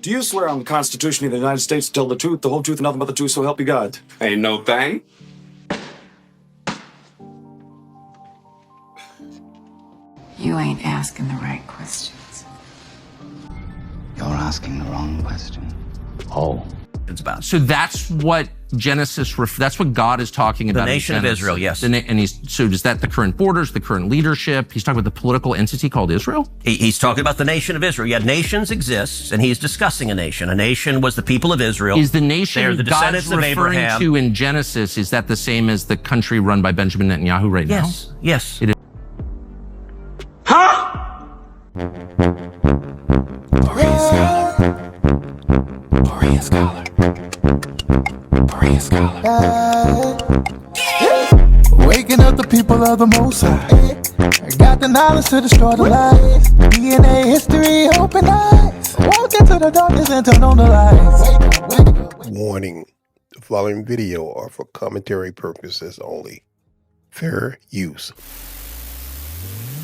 Do you swear on the Constitution of the United States to tell the truth, the whole truth, and nothing but the truth, so help you God? Ain't no thing. You ain't asking the right questions. You're asking the wrong question. Oh. It's about. So that's what Genesis, that's what God is talking about. The nation of Israel, yes. And so is that the current borders, the current leadership? He's talking about the political entity called Israel? He's talking about the nation of Israel. Yeah, nations exist, and he's discussing a nation. A nation was the people of Israel. Is the nation They're the God's descendants of referring Abraham. to in Genesis, is that the same as the country run by Benjamin Netanyahu right now? Yes, yes. It is. Huh? Berean Scholar. Berean Scholar. Berean Scholar. Waking up the people of the Most High. Got the knowledge to destroy the lies. DNA history, open eyes. Walk into the darkness and turn on the lights. Warning, the following video are for commentary purposes only. Fair use.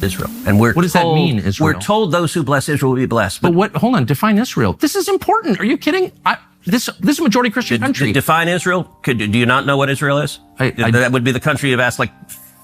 Israel. And we're What does that mean, Israel? We're told those who bless Israel will be blessed. But what, hold on, define Israel. This is important. Are you kidding? This is a majority Christian country. Define Israel? Do you not know what Israel is? That would be the country you've asked like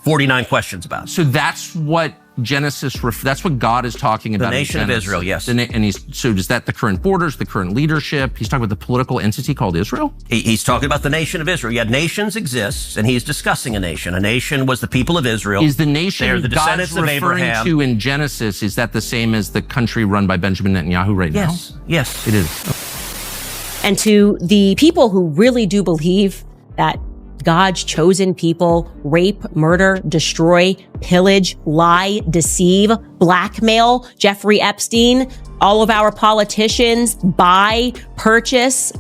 49 questions about. So that's what Genesis, that's what God is talking about. The nation of Israel, yes. So is that the current borders, the current leadership? He's talking about the political entity called Israel? He's talking about the nation of Israel. Yeah, nations exist, and he's discussing a nation. A nation was the people of Israel. Is the nation They're the descendants God's of referring Abraham. to in Genesis, is that the same as the country run by Benjamin Netanyahu right now? Yes, yes. It is. And to the people who really do believe that God's chosen people rape, murder, destroy, pillage, lie, deceive, blackmail, Jeffrey Epstein, all of our politicians, buy, purchase,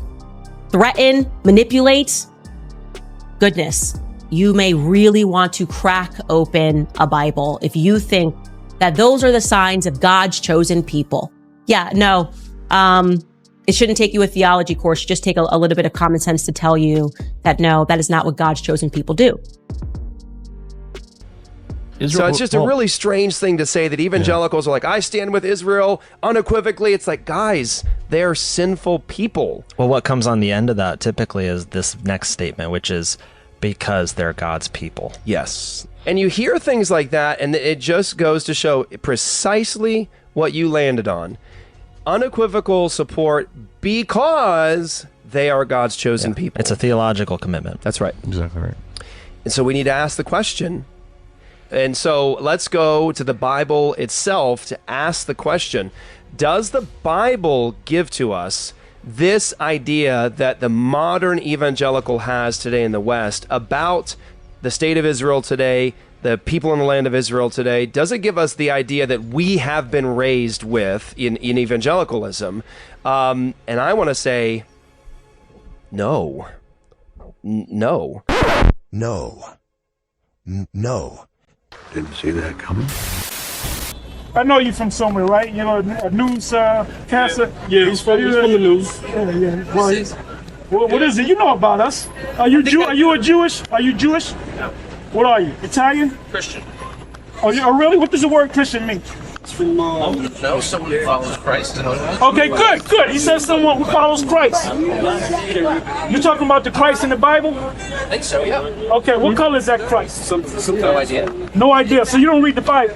threaten, manipulate. Goodness, you may really want to crack open a Bible if you think that those are the signs of God's chosen people. Yeah, no, it shouldn't take you a theology course. Just take a little bit of common sense to tell you that no, that is not what God's chosen people do. So it's just a really strange thing to say that evangelicals are like, I stand with Israel unequivocally. It's like, guys, they're sinful people. Well, what comes on the end of that typically is this next statement, which is because they're God's people. Yes. And you hear things like that, and it just goes to show precisely what you landed on. Unequivocal support because they are God's chosen people. It's a theological commitment. That's right. Exactly right. And so we need to ask the question. And so let's go to the Bible itself to ask the question, does the Bible give to us this idea that the modern evangelical has today in the West about the state of Israel today, the people in the land of Israel today? Does it give us the idea that we have been raised with in evangelicalism? And I want to say, no. No. No. No. Didn't see that coming. I know you from somewhere, right? You know, a news cancer. Yeah, he's from the news. Yeah. Well, what is it? You know about us. Are you Jewish? Are you Jewish? No. What are you? Italian? Christian. Oh, really? What does the word Christian mean? It's from, no, someone who follows Christ. Okay, good. He says someone who follows Christ. You're talking about the Christ in the Bible? I think so, yeah. Okay, what color is that Christ? No idea. No idea. So you don't read the Bible?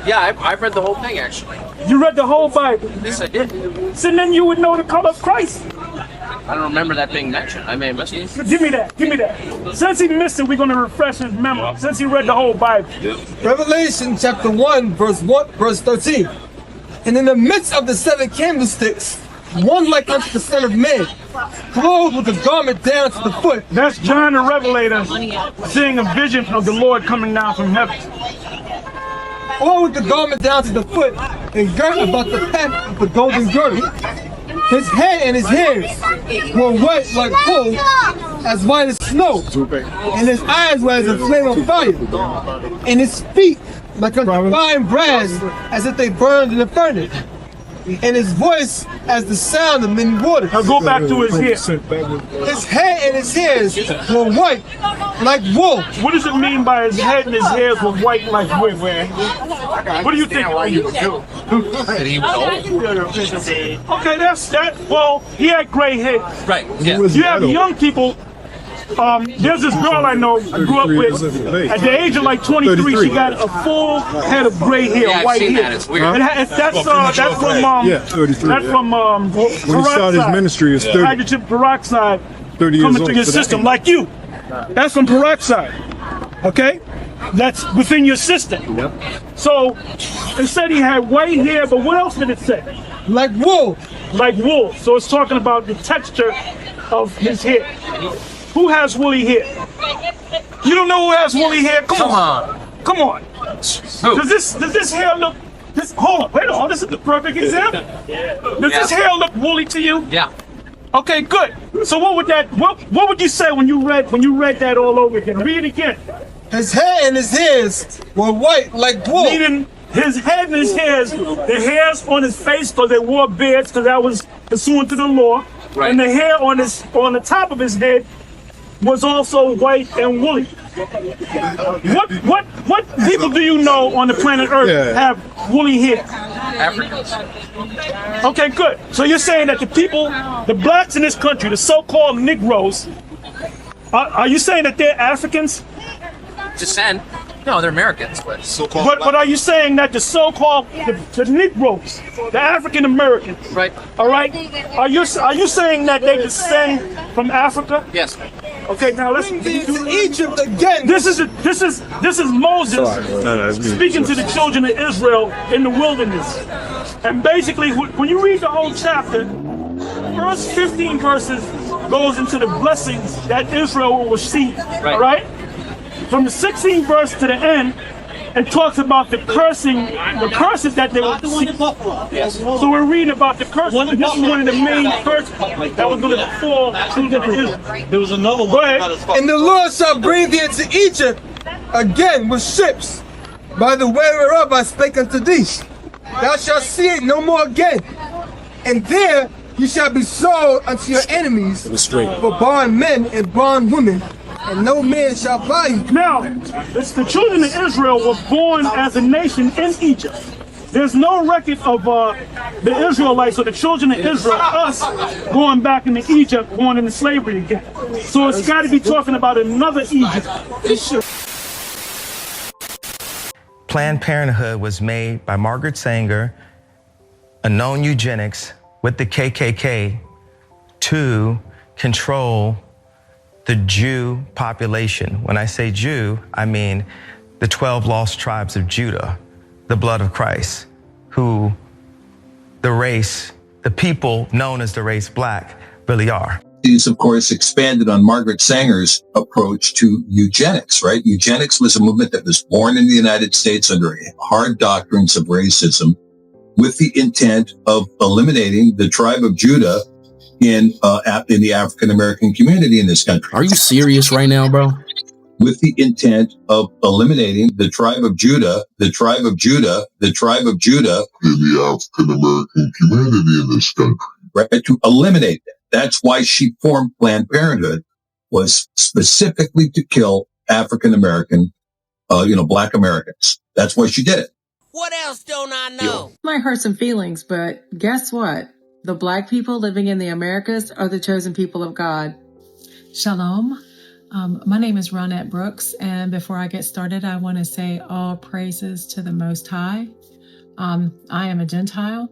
Yeah, I've read the whole thing, actually. You read the whole Bible? Yes, I did. So then you would know the color of Christ. I don't remember that being mentioned. I may have missed it. Give me that. Since he missed it, we're going to refresh his memory. Since he read the whole Bible. Revelation chapter 1, verse 13. And in the midst of the seven candlesticks, one like unto the Son of Man, clothed with a garment down to the foot. That's John the Revelator seeing a vision of the Lord coming down from heaven. All with the garment down to the foot, and girt about the hem with a golden girdle. His head and his hairs were white like wool, as white as snow, and his eyes were as a flame of fire, and his feet like a fine brass, as if they burned in a furnace. and his voice as the sound of many waters. Now go back to his hair. His head and his hairs were white like wool. What does it mean by his head and his hairs were white like wool? What do you think? Okay, that's that. Well, he had gray hair. Right. Yeah. You have young people. There's this girl I know I grew up with. At the age of like 23, she got a full head of gray hair, Yeah, I've white seen hair. that. It's weird. And that's from Yeah, 33. That's from When he started his ministry, it's 30. hydrogen peroxide 30 years coming old. through your So that system, ain't- like you. That's from peroxide. Okay, that's within your system. Yep. So it said he had white hair, but what else did it say? Like wool. Like wool. So it's talking about the texture of his hair. Who has woolly hair? You don't know who has woolly hair? Come on. Come on. Does this hair look? Hold on. Wait on. This is the perfect example. Does this hair look woolly to you? Yeah. Okay, good. So what would you say when you read that all over again? Read it again. His head and his hairs were white like wool. Meaning his head and his hairs, the hairs on his face because they wore beards because that was pursuant to the law, Right. and the hair on the top of his head was also white and woolly. What people do you know on the planet Earth have woolly hair? Africans. Okay, good. So you're saying that the blacks in this country, the so-called Negroes, are you saying that they're Africans? Descent. No, they're Americans, but But are you saying that the so-called the Negroes, the African Americans, right? All right, are you saying that they descend from Africa? Yes. Okay, now let's Egypt again. This is Moses speaking to the children of Israel in the wilderness, and basically when you read the whole chapter, first 15 verses goes into the blessings that Israel will receive. Right. All right. From the 16th verse to the end, it talks about the curses that they will receive. Yes. So we're reading about the curses. This is one of the main curses that was going to fall to Israel. There was another one. Go ahead. And the Lord shall bring thee into Egypt again with ships, by the way whereof I spake unto thee. Thou shalt see it no more again. And there you shall be sold unto your enemies for bondmen and bondwomen, and no man shall buy you. Now, it's the children of Israel were born as a nation in Egypt. There's no record of the Israelites or the children of Israel, us, going back into Egypt, going into slavery again. So it's got to be talking about another Egypt. Planned Parenthood was made by Margaret Sanger, a known eugenics with the KKK, to control the Jew population. When I say Jew, I mean the 12 lost tribes of Judah, the blood of Christ, who the people known as the race black really are. These, of course, expanded on Margaret Sanger's approach to eugenics, right? Eugenics was a movement that was born in the United States under hard doctrines of racism with the intent of eliminating the tribe of Judah in the African-American community in this country. Are you serious right now, bro? With the intent of eliminating the tribe of Judah in the African-American community in this country. Right, to eliminate that. That's why she formed Planned Parenthood, was specifically to kill African-American, black Americans. That's why she did it. What else don't I know? Might hurt some feelings, but guess what? The black people living in the Americas are the chosen people of God. Shalom. My name is Ronette Brooks, and before I get started, I want to say all praises to the Most High. I am a Gentile,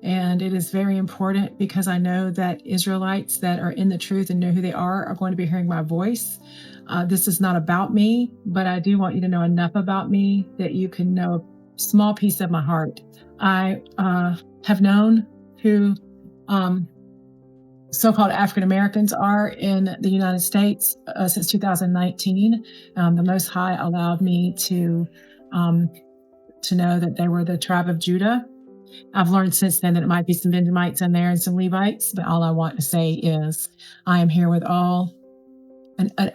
and it is very important because I know that Israelites that are in the truth and know who they are going to be hearing my voice. This is not about me, but I do want you to know enough about me that you can know a small piece of my heart. I have known who so-called African Americans are in the United States since 2019. The Most High allowed me to know that they were the tribe of Judah. I've learned since then that it might be some Benjamites in there and some Levites, but all I want to say is I am here with a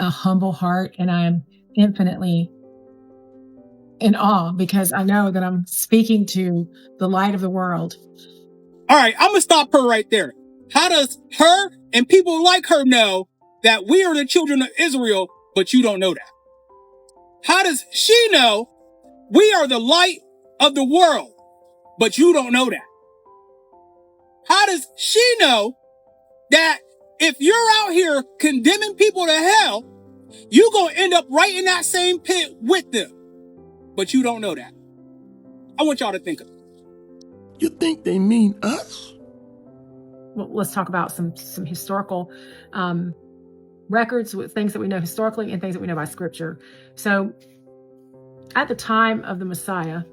humble heart, and I am infinitely in awe because I know that I'm speaking to the light of the world. All right, I'm gonna stop her right there. How does her and people like her know that we are the children of Israel, but you don't know that? How does she know we are the light of the world, but you don't know that? How does she know that if you're out here condemning people to hell, you're going to end up right in that same pit with them, but you don't know that? I want y'all to think of it. You think they mean us? Well, let's talk about some historical records with things that we know historically and things that we know by scripture. So at the time of the Messiah,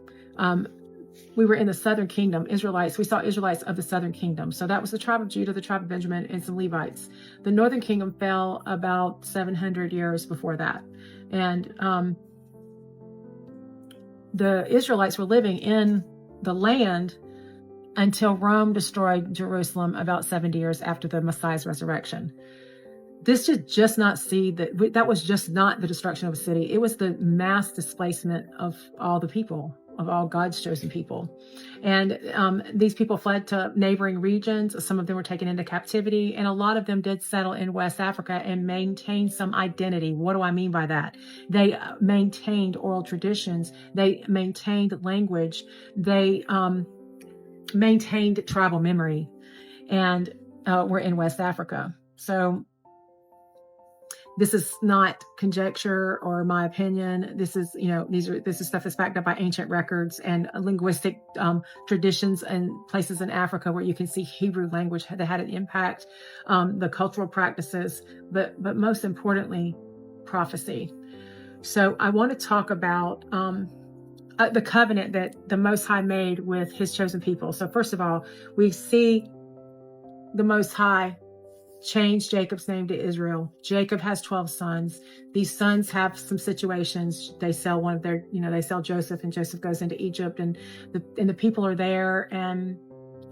we were in the southern kingdom, Israelites. We saw Israelites of the southern kingdom. So that was the tribe of Judah, the tribe of Benjamin, and some Levites. The northern kingdom fell about 700 years before that. And the Israelites were living in the land until Rome destroyed Jerusalem about 70 years after the Messiah's resurrection. This should just not see that was just not the destruction of a city. It was the mass displacement of all the people, of all God's chosen people. And these people fled to neighboring regions. Some of them were taken into captivity, and a lot of them did settle in West Africa and maintain some identity. What do I mean by that? They maintained oral traditions. They maintained language. They maintained tribal memory, and were in West Africa. So this is not conjecture or my opinion. This is, this is stuff that's backed up by ancient records and linguistic traditions and places in Africa where you can see Hebrew language that had an impact, the cultural practices, but most importantly, prophecy. So I want to talk about the covenant that the Most High made with his chosen people. So first of all, we see the Most High changed Jacob's name to Israel. Jacob has 12 sons. These sons have some situations. They sell one of their, they sell Joseph, and Joseph goes into Egypt, and the people are there. And,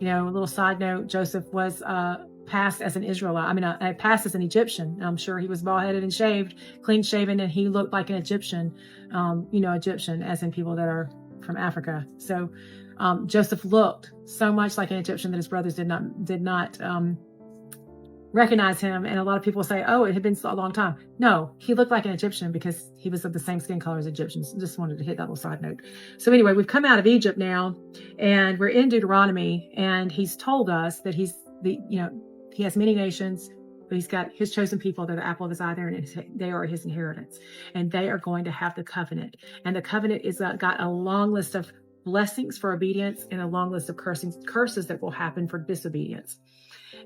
a little side note, Joseph was passed as an Israelite. Passed as an Egyptian. I'm sure he was bald-headed and shaved, clean shaven, and he looked like an Egyptian, Egyptian as in people that are from Africa. So Joseph looked so much like an Egyptian that his brothers did not recognize him. And a lot of people say, oh, it had been a long time. No, he looked like an Egyptian because he was of the same skin color as Egyptians. Just wanted to hit that little side note. So anyway, we've come out of Egypt now, and we're in Deuteronomy, and he's told us that he has many nations, but he's got his chosen people. They're the apple of his eye, and they are his inheritance, and they are going to have the covenant. And the covenant is got a long list of blessings for obedience and a long list of curses that will happen for disobedience.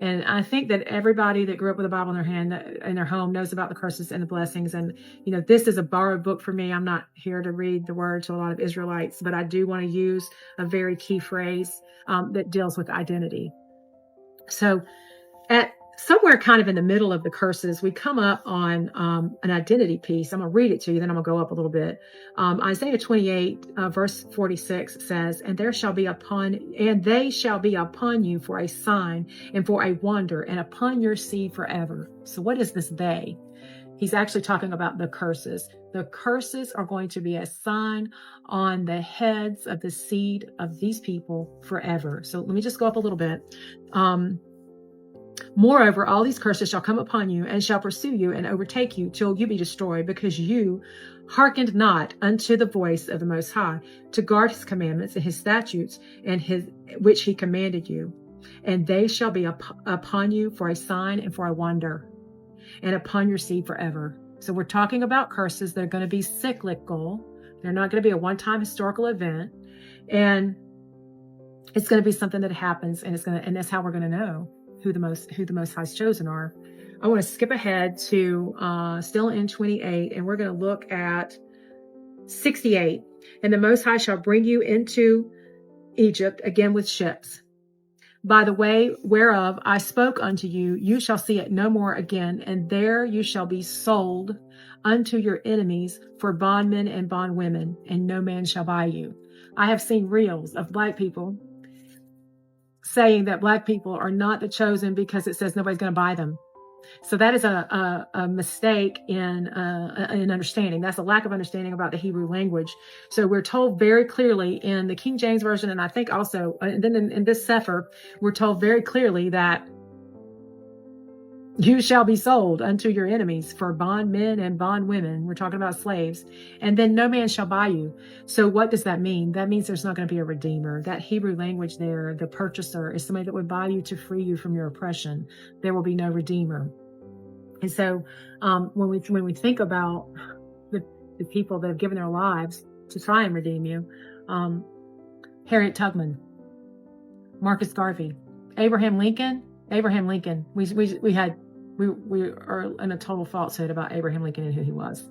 And I think that everybody that grew up with a Bible in their hand, in their home, knows about the curses and the blessings. And, this is a borrowed book for me. I'm not here to read the word to a lot of Israelites, but I do want to use a very key phrase that deals with identity. So at somewhere kind of in the middle of the curses, we come up on an identity piece. I'm going to read it to you, then I'm going to go up a little bit. Isaiah 28, verse 46 says, and they shall be upon you for a sign and for a wonder, and upon your seed forever. So what is this they? He's actually talking about the curses. The curses are going to be a sign on the heads of the seed of these people forever. So let me just go up a little bit. Moreover, all these curses shall come upon you and shall pursue you and overtake you till you be destroyed, because you hearkened not unto the voice of the Most High to guard his commandments and his statutes and which he commanded you. And they shall be upon you for a sign and for a wonder, and upon your seed forever. So we're talking about curses that are going to be cyclical. They're not going to be a one-time historical event, and it's going to be something that happens, and that's how we're going to know who the Most High's chosen are. I want to skip ahead to still in 28, and we're going to look at 68. And the Most High shall bring you into Egypt again with ships. By the way whereof I spoke unto you, you shall see it no more again, and there you shall be sold unto your enemies for bondmen and bondwomen, and no man shall buy you. I have seen reels of Black people saying that Black people are not the chosen because it says nobody's going to buy them. So that is a mistake in understanding. That's a lack of understanding about the Hebrew language. So we're told very clearly in the King James Version, and I think also, and then in this Sefer, we're told very clearly that you shall be sold unto your enemies for bondmen and bondwomen. We're talking about slaves. And then no man shall buy you. So what does that mean? That means there's not going to be a redeemer. That Hebrew language there, the purchaser, is somebody that would buy you to free you from your oppression. There will be no redeemer. And so when we think about the people that have given their lives to try and redeem you, Harriet Tubman, Marcus Garvey, Abraham Lincoln, we are in a total falsehood about Abraham Lincoln and who he was,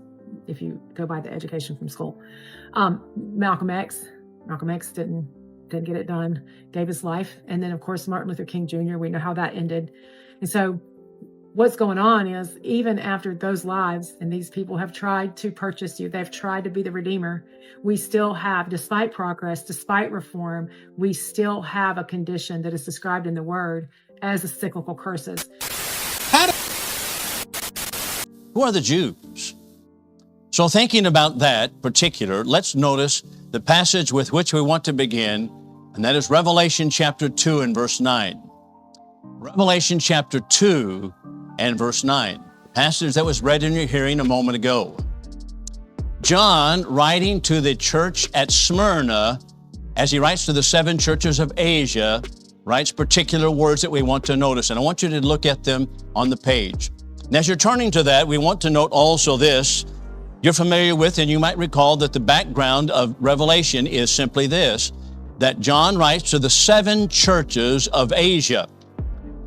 if you go by the education from school. Malcolm X didn't get it done, gave his life. And then, of course, Martin Luther King Jr., we know how that ended. And so what's going on is, even after those lives and these people have tried to purchase you, they've tried to be the redeemer, we still have, despite progress, despite reform, we still have a condition that is described in the word as the cyclical curses. Who are the Jews? So thinking about that particular, let's notice the passage with which we want to begin, and that is Revelation chapter 2 and verse 9. Revelation chapter 2 and verse 9, the passage that was read in your hearing a moment ago. John, writing to the church at Smyrna, as he writes to the 7 churches of Asia, writes particular words that we want to notice, and I want you to look at them on the page. And as you're turning to that, we want to note also this. You're familiar with, and you might recall that the background of Revelation is simply this, that John writes to the 7 churches of Asia.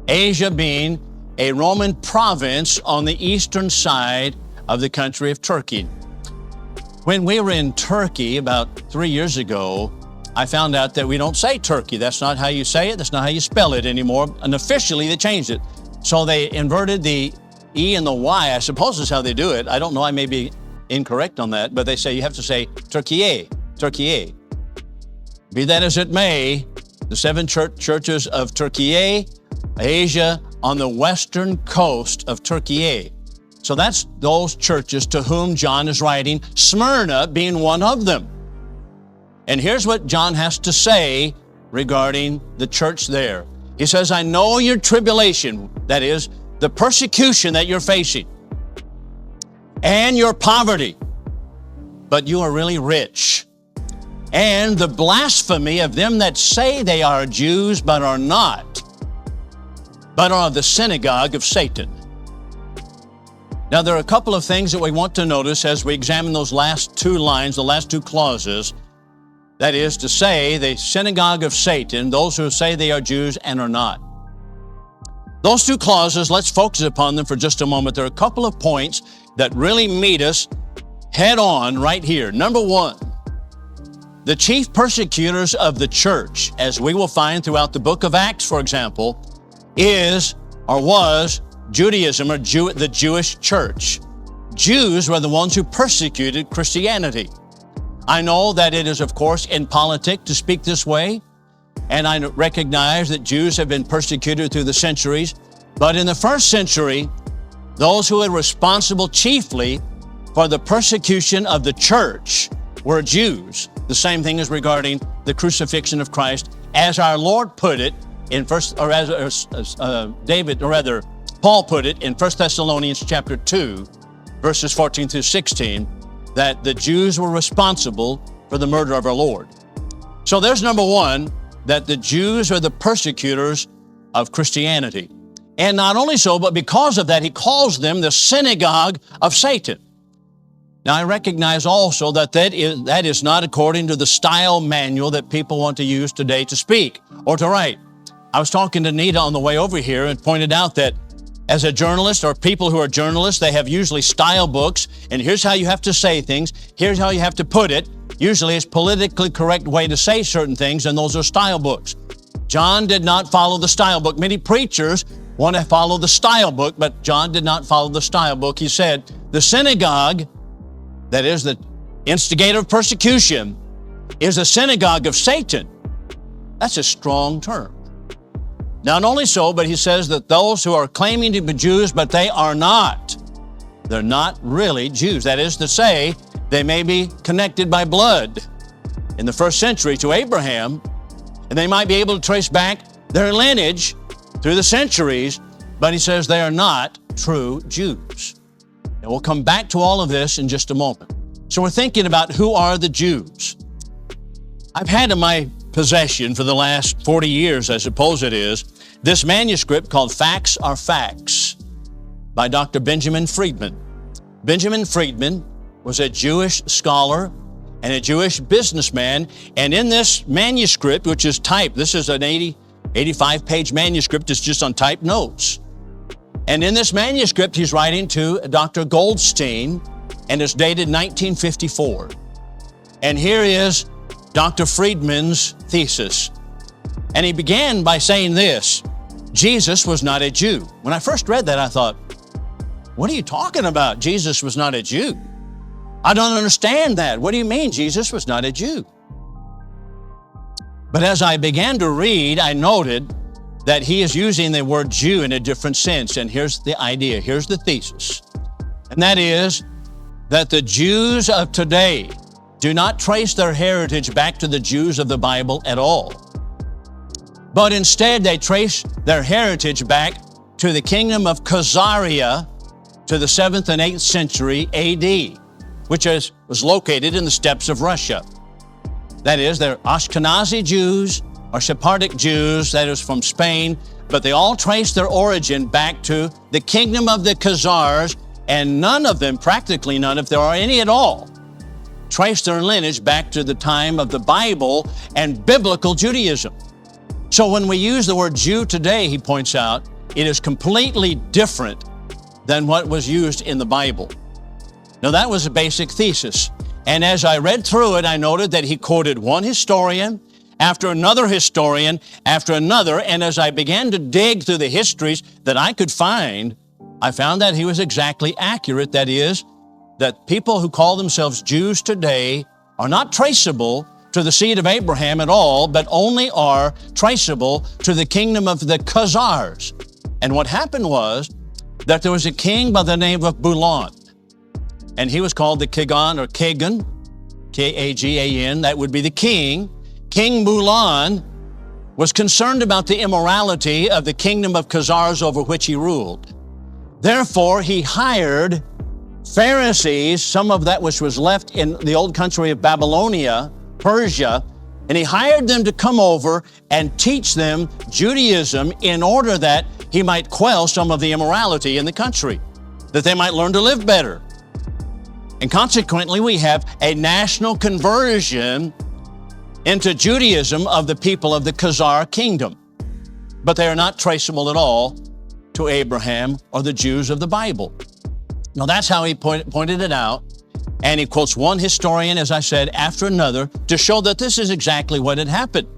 Asia being a Roman province on the eastern side of the country of Turkey. When we were in Turkey about 3 years ago, I found out that we don't say Turkey. That's not how you say it. That's not how you spell it anymore. And officially they changed it. So they inverted the E and the Y, I suppose is how they do it. I don't know, I may be incorrect on that, but they say you have to say Turkey. Be that as it may, the 7 churches of Turkey, Asia, on the western coast of Turkey. So that's those churches to whom John is writing, Smyrna being one of them. And here's what John has to say regarding the church there. He says, I know your tribulation, that is, the persecution that you're facing, and your poverty, but you are really rich, and the blasphemy of them that say they are Jews but are not, but are of the synagogue of Satan. Now, there are a couple of things that we want to notice as we examine those last 2 lines, the last 2 clauses. That is to say, the synagogue of Satan, those who say they are Jews and are not. Those 2 clauses, let's focus upon them for just a moment. There are a couple of points that really meet us head on right here. Number 1, the chief persecutors of the church, as we will find throughout the book of Acts, for example, is or was Judaism, or the Jewish church. Jews were the ones who persecuted Christianity. I know that it is, of course, in politics to speak this way, and I recognize that Jews have been persecuted through the centuries. But in the first century, those who were responsible chiefly for the persecution of the church were Jews. The same thing is regarding the crucifixion of Christ, as our Lord put it in Paul put it in 1 Thessalonians chapter 2, verses 14 through 16, that the Jews were responsible for the murder of our Lord. So there's number 1, that the Jews are the persecutors of Christianity. And not only so, but because of that, he calls them the synagogue of Satan. Now, I recognize also that that is not according to the style manual that people want to use today to speak or to write. I was talking to Nita on the way over here and pointed out that as a journalist, or people who are journalists, they have usually style books, and here's how you have to say things, here's how you have to put it. Usually it's politically correct way to say certain things, and those are style books. John did not follow the style book. Many preachers want to follow the style book, but John did not follow the style book. He said, the synagogue, that is the instigator of persecution, is a synagogue of Satan. That's a strong term. Not only so, but he says that those who are claiming to be Jews, but they are not. They're not really Jews. That is to say, they may be connected by blood in the first century to Abraham, and they might be able to trace back their lineage through the centuries, but he says they are not true Jews. And we'll come back to all of this in just a moment. So we're thinking about who are the Jews. I've had in my possession for the last 40 years, I suppose it is, this manuscript called Facts Are Facts by Dr. Benjamin Friedman. Benjamin Friedman was a Jewish scholar and a Jewish businessman, and in this manuscript, which is typed, this is an 85-page manuscript, it's just on typed notes. And in this manuscript, he's writing to Dr. Goldstein, and it's dated 1954. And here is Dr. Friedman's thesis. And he began by saying this: Jesus was not a Jew. When I first read that, I thought, what are you talking about? Jesus was not a Jew. I don't understand that. What do you mean Jesus was not a Jew? But as I began to read, I noted that he is using the word Jew in a different sense. And here's the idea, here's the thesis. And that is that the Jews of today do not trace their heritage back to the Jews of the Bible at all. But instead, they trace their heritage back to the kingdom of Khazaria to the 7th and 8th century AD, which was located in the steppes of Russia. That is, they're Ashkenazi Jews or Sephardic Jews, that is from Spain, but they all trace their origin back to the kingdom of the Khazars, and none of them, practically none, if there are any at all, trace their lineage back to the time of the Bible and biblical Judaism. So when we use the word Jew today, he points out, it is completely different than what was used in the Bible. Now that was a basic thesis. And as I read through it, I noted that he quoted one historian after another historian after another. And as I began to dig through the histories that I could find, I found that he was exactly accurate. That is, that people who call themselves Jews today are not traceable to the seed of Abraham at all, but only are traceable to the kingdom of the Khazars. And what happened was that there was a king by the name of Bulan, and he was called the Kagan or Kagan, K-A-G-A-N, that would be the king. King Bulan was concerned about the immorality of the kingdom of Khazars over which he ruled. Therefore, he hired Pharisees, some of that which was left in the old country of Babylonia, Persia, and he hired them to come over and teach them Judaism in order that he might quell some of the immorality in the country, that they might learn to live better. And consequently, we have a national conversion into Judaism of the people of the Khazar kingdom. But they are not traceable at all to Abraham or the Jews of the Bible. Now, that's how he pointed it out. And he quotes one historian, as I said, after another to show that this is exactly what had happened.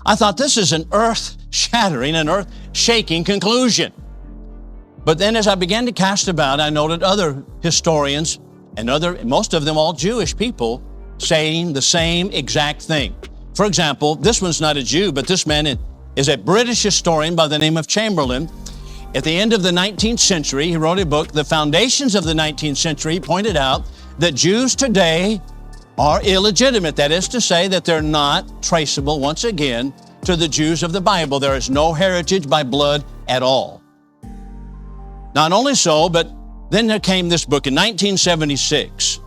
I thought this is an earth-shattering, an earth-shaking conclusion. But then as I began to cast about, I noted other historians and most of them all Jewish people saying the same exact thing. For example, this one's not a Jew, but this man is a British historian by the name of Chamberlain. At the end of the 19th century, he wrote a book, The Foundations of the 19th Century. He pointed out that Jews today are illegitimate. That is to say that they're not traceable, once again, to the Jews of the Bible. There is no heritage by blood at all. Not only so, but then there came this book in 1976,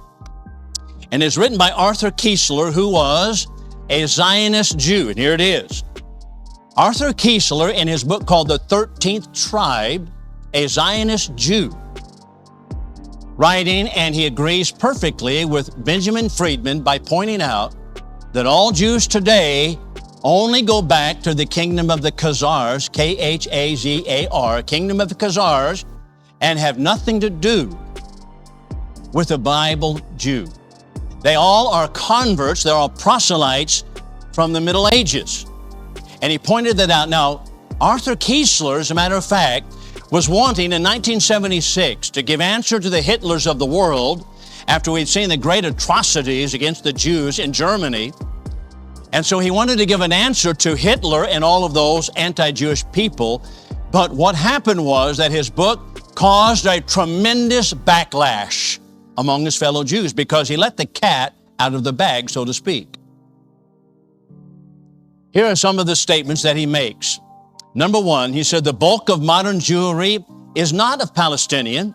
and it's written by Arthur Kiesler, who was a Zionist Jew, and here it is. Arthur Kiesler, in his book called The 13th Tribe, a Zionist Jew, writing, and he agrees perfectly with Benjamin Friedman by pointing out that all Jews today only go back to the kingdom of the Khazars, K-H-A-Z-A-R, kingdom of the Khazars, and have nothing to do with a Bible Jew. They all are converts, they're all proselytes from the Middle Ages. And he pointed that out. Now, Arthur Kiesler, as a matter of fact, was wanting in 1976 to give answer to the Hitlers of the world after we'd seen the great atrocities against the Jews in Germany. And so he wanted to give an answer to Hitler and all of those anti-Jewish people. But what happened was that his book caused a tremendous backlash among his fellow Jews because he let the cat out of the bag, so to speak. Here are some of the statements that he makes. Number one, he said the bulk of modern Jewry is not of Palestinian,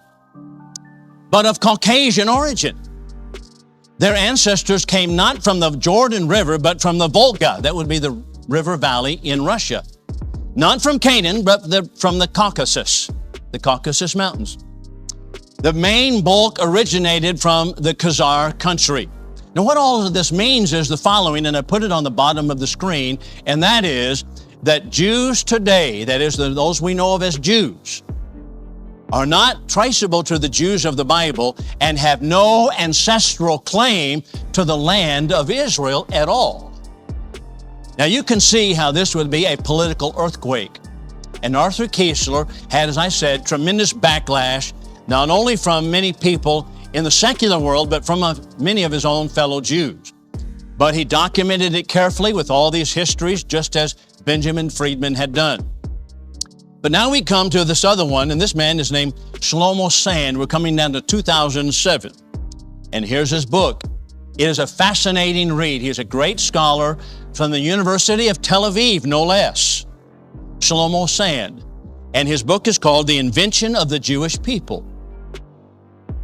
but of Caucasian origin. Their ancestors came not from the Jordan River, but from the Volga. That would be the river valley in Russia. Not from Canaan, but from the Caucasus Mountains. The main bulk originated from the Khazar country. Now, what all of this means is the following, and I put it on the bottom of the screen, and that is that Jews today, that is those we know of as Jews, are not traceable to the Jews of the Bible and have no ancestral claim to the land of Israel at all. Now you can see how this would be a political earthquake. And Arthur Koestler had, as I said, tremendous backlash, not only from many people in the secular world, but from many of his own fellow Jews. But he documented it carefully with all these histories, just as Benjamin Friedman had done. But now we come to this other one, and this man is named Shlomo Sand. We're coming down to 2007. And here's his book. It is a fascinating read. He's a great scholar from the University of Tel Aviv, no less. Shlomo Sand. And his book is called The Invention of the Jewish People.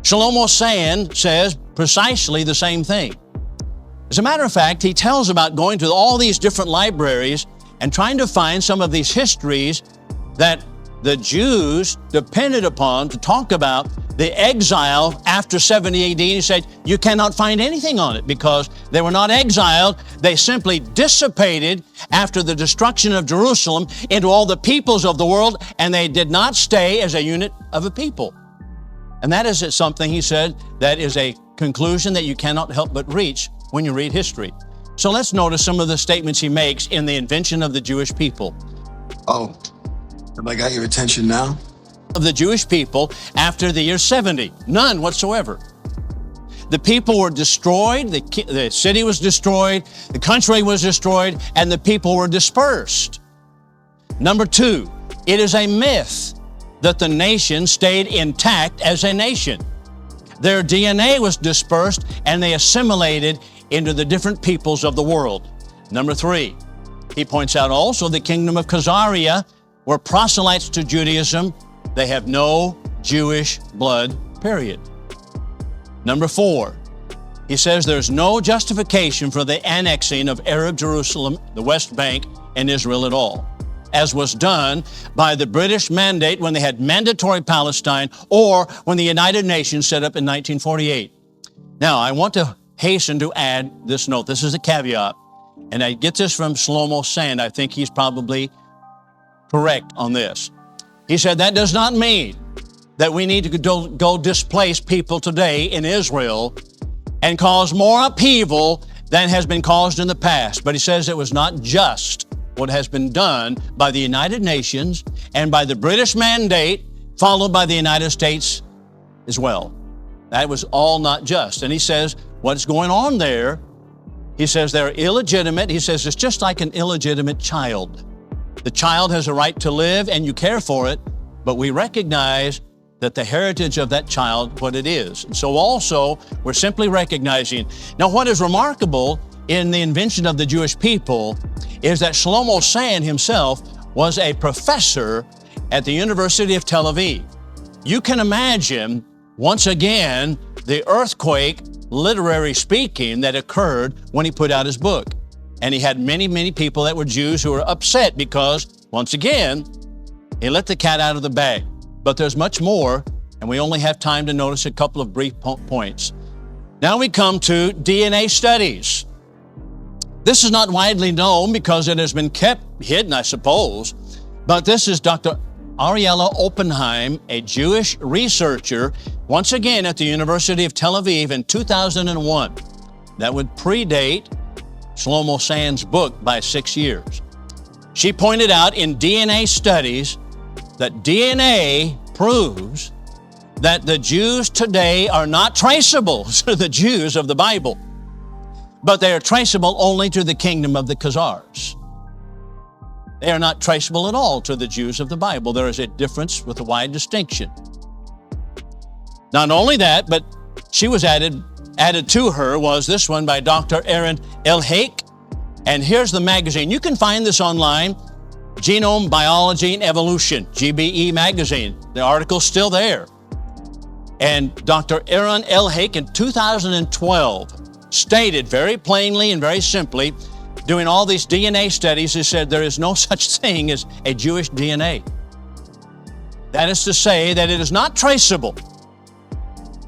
Shlomo Sand says precisely the same thing. As a matter of fact, he tells about going to all these different libraries and trying to find some of these histories that the Jews depended upon to talk about the exile after 70 AD. He said, you cannot find anything on it because they were not exiled. They simply dissipated after the destruction of Jerusalem into all the peoples of the world, and they did not stay as a unit of a people. And that is something, he said, that is a conclusion that you cannot help but reach when you read history. So let's notice some of the statements he makes in The Invention of the Jewish People. Oh, have I got your attention now? Of the Jewish people after the year 70, none whatsoever. The people were destroyed, the city was destroyed, the country was destroyed, and the people were dispersed. Number two, it is a myth that the nation stayed intact as a nation. Their DNA was dispersed and they assimilated into the different peoples of the world. Number three, he points out also the kingdom of Khazaria were proselytes to Judaism. They have no Jewish blood, period. Number four, he says there's no justification for the annexing of Arab Jerusalem, the West Bank, and Israel at all, as was done by the British mandate when they had mandatory Palestine or when the United Nations set up in 1948. Now, I want to hasten to add this note. This is a caveat, and I get this from Shlomo Sand. I think he's probably correct on this. He said that does not mean that we need to go displace people today in Israel and cause more upheaval than has been caused in the past. But he says it was not just what has been done by the United Nations and by the British mandate, followed by the United States as well. That was all not just. And he says what's going on there, he says they're illegitimate. He says it's just like an illegitimate child. The child has a right to live and you care for it, but we recognize that the heritage of that child, what it is. And so also, we're simply recognizing. Now, what is remarkable in the invention of the Jewish people is that Shlomo Sand himself was a professor at the University of Tel Aviv. You can imagine, once again, the earthquake, literary speaking, that occurred when he put out his book. And he had many, many people that were Jews who were upset because, once again, he let the cat out of the bag. But there's much more, and we only have time to notice a couple of brief points. Now we come to DNA studies. This is not widely known because it has been kept hidden, I suppose, but this is Dr. Ariella Oppenheim, a Jewish researcher, once again at the University of Tel Aviv in 2001. That would predate Shlomo Sand's book by 6 years. She pointed out in DNA studies that DNA proves that the Jews today are not traceable to the Jews of the Bible. but they are traceable only to the kingdom of the Khazars. They are not traceable at all to the Jews of the Bible. There is a difference with a wide distinction. Not only that, but she was added to her was this one by Dr. Aaron El-Haik. And here's the magazine. You can find this online, Genome Biology and Evolution, GBE magazine. The article's still there. And Dr. Aaron El-Haik in 2012 stated very plainly and very simply, doing all these DNA studies, he said there is no such thing as a Jewish DNA. That is to say that it is not traceable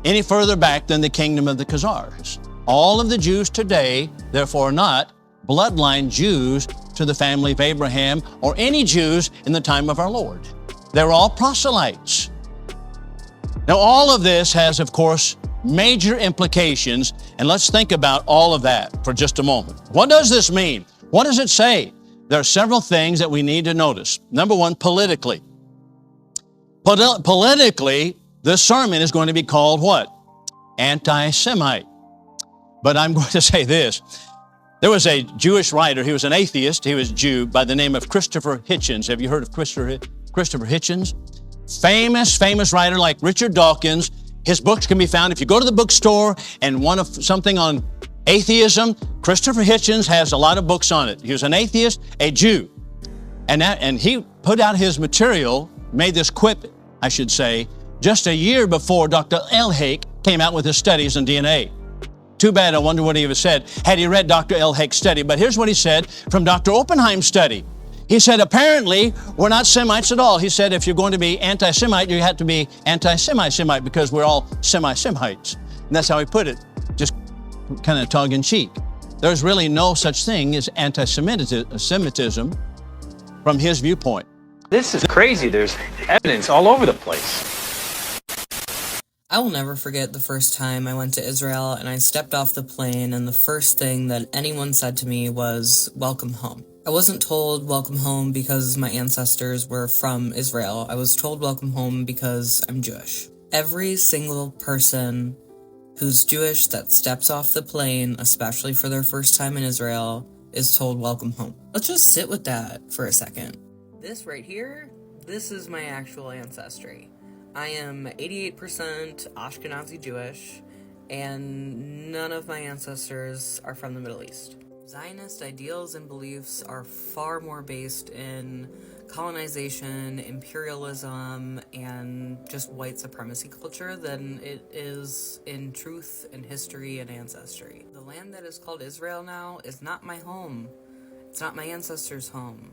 any further back than the kingdom of the Khazars. All of the Jews today, therefore, are not bloodline Jews to the family of Abraham or any Jews in the time of our Lord. They're all proselytes. Now, all of this has, of course, major implications, and let's think about all of that for just a moment. What does this mean? What does it say? There are several things that we need to notice. Number one, politically. Politically, this sermon is going to be called what? Anti-Semite. But I'm going to say this. There was a Jewish writer, he was an atheist, he was Jew, by the name of Christopher Hitchens. Have you heard of Christopher Hitchens? Famous writer like Richard Dawkins. His books can be found if you go to the bookstore and want something on atheism. Christopher Hitchens has a lot of books on it. He was an atheist, a Jew. And he put out his material, made this quip, I should say, just a year before Dr. El-Haik came out with his studies on DNA. Too bad, I wonder what he would have said had he read Dr. El-Haik's study. But here's what he said from Dr. Oppenheim's study. He said, apparently, we're not Semites at all. He said, if you're going to be anti-Semite, you have to be anti-Semite because we're all semi-Semites. And that's how he put it, just kind of tongue-in-cheek. There's really no such thing as anti-Semitism from his viewpoint. This is crazy. There's evidence all over the place. I will never forget the first time I went to Israel and I stepped off the plane and the first thing that anyone said to me was, welcome home. I wasn't told welcome home because my ancestors were from Israel. I was told welcome home because I'm Jewish. Every single person who's Jewish that steps off the plane, especially for their first time in Israel, is told welcome home. Let's just sit with that for a second. This right here, this is my actual ancestry. I am 88% Ashkenazi Jewish, and none of my ancestors are from the Middle East. Zionist ideals and beliefs are far more based in colonization, imperialism, and just white supremacy culture than it is in truth and history and ancestry. The land that is called Israel now is not my home. It's not my ancestors' home.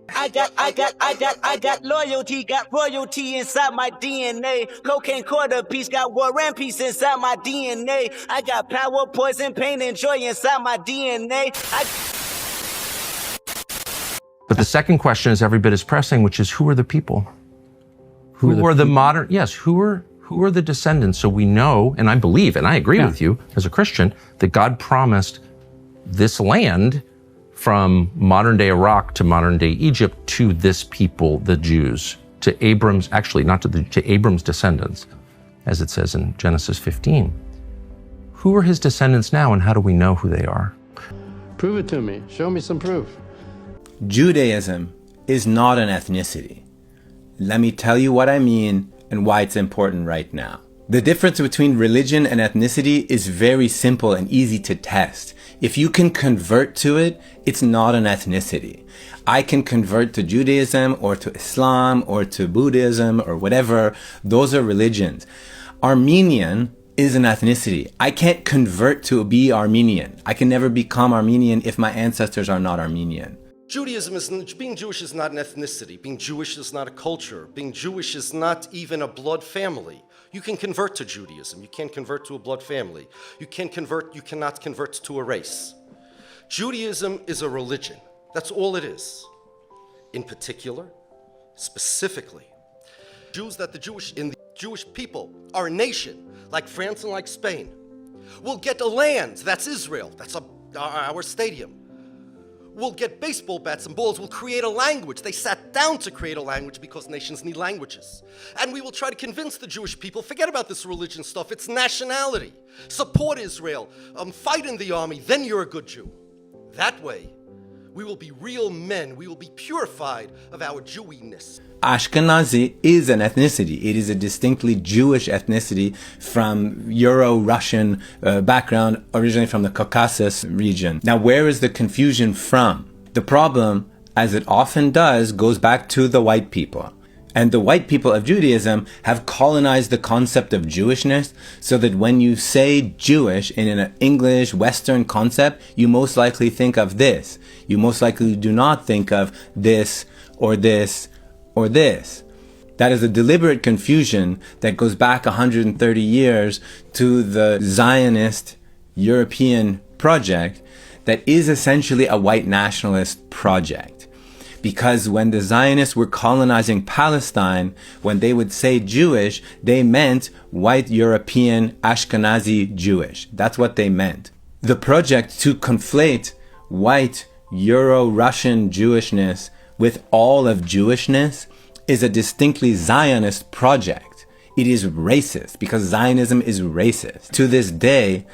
I got loyalty, got royalty inside my DNA. Cocaine quarter piece, got war and peace inside my DNA. I got power, poison, pain, and joy inside my DNA. But the second question is every bit as pressing, which is who are the people? Who are the modern, yes, who are the descendants? So we know, and I believe, and I agree with you as a Christian, that God promised this land from modern day Iraq to modern day Egypt to this people, the Jews, to Abram's, actually not to Abram's descendants, as it says in Genesis 15. Who are his descendants now and how do we know who they are? Prove it to me. Show me some proof. Judaism is not an ethnicity. Let me tell you what I mean and why it's important right now. The difference between religion and ethnicity is very simple and easy to test. If you can convert to it, it's not an ethnicity. I can convert to Judaism or to Islam or to Buddhism or whatever. Those are religions. Armenian is an ethnicity. I can't convert to be Armenian. I can never become Armenian if my ancestors are not Armenian. Judaism is, being Jewish is not an ethnicity. Being Jewish is not a culture. Being Jewish is not even a blood family. You can convert to Judaism. You can't convert to a blood family. You cannot convert to a race. Judaism is a religion. That's all it is. In particular, specifically, Jews that the Jewish people are a nation, like France and like Spain, will get a land, that's Israel, that's our stadium. We'll get baseball bats and balls. We'll create a language. They sat down to create a language because nations need languages. And we will try to convince the Jewish people, forget about this religion stuff. It's nationality. Support Israel. Fight in the army. Then you're a good Jew. That way, we will be real men. We will be purified of our Jewiness. Ashkenazi is an ethnicity. It is a distinctly Jewish ethnicity from Euro-Russian background, originally from the Caucasus region. Now, where is the confusion from? The problem, as it often does, goes back to the white people. And the white people of Judaism have colonized the concept of Jewishness so that when you say Jewish in an English Western concept, you most likely think of this. You most likely do not think of this or this or this. That is a deliberate confusion that goes back 130 years to the Zionist European project that is essentially a white nationalist project. Because when the Zionists were colonizing Palestine, when they would say Jewish, they meant white European Ashkenazi Jewish. That's what they meant. The project to conflate white Euro-Russian Jewishness with all of Jewishness is a distinctly Zionist project. It is racist because Zionism is racist. To this day,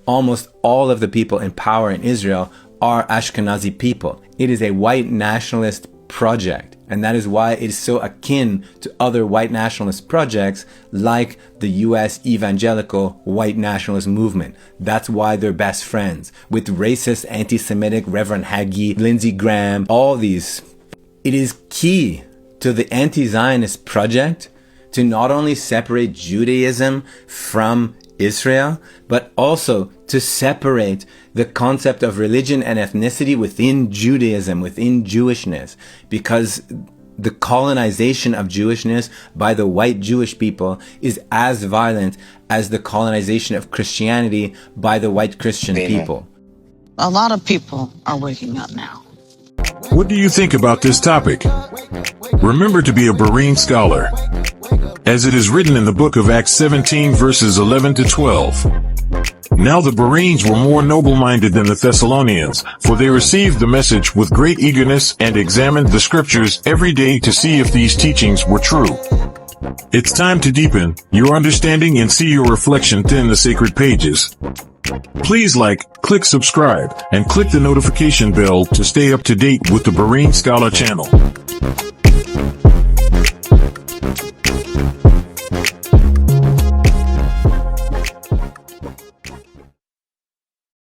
almost all of the people in power in Israel are Ashkenazi people. It is a white nationalist project, and that is why it is so akin to other white nationalist projects like the US evangelical white nationalist movement. That's why they're best friends with racist, anti-Semitic Reverend Hagee, Lindsey Graham, all these. It is key to the anti-Zionist project to not only separate Judaism from Israel, but also to separate the concept of religion and ethnicity within Judaism, within Jewishness, because the colonization of Jewishness by the white Jewish people is as violent as the colonization of Christianity by the white Christian people. A lot of people are waking up now. What do you think about this topic? Remember to be a Berean scholar, as it is written in the book of Acts 17 verses 11 to 12. Now the Bereans were more noble-minded than the Thessalonians, for they received the message with great eagerness and examined the scriptures every day to see if these teachings were true. It's time to deepen your understanding and see your reflection within the sacred pages. Please click subscribe, and click the notification bell to stay up to date with the Berean Scholar channel.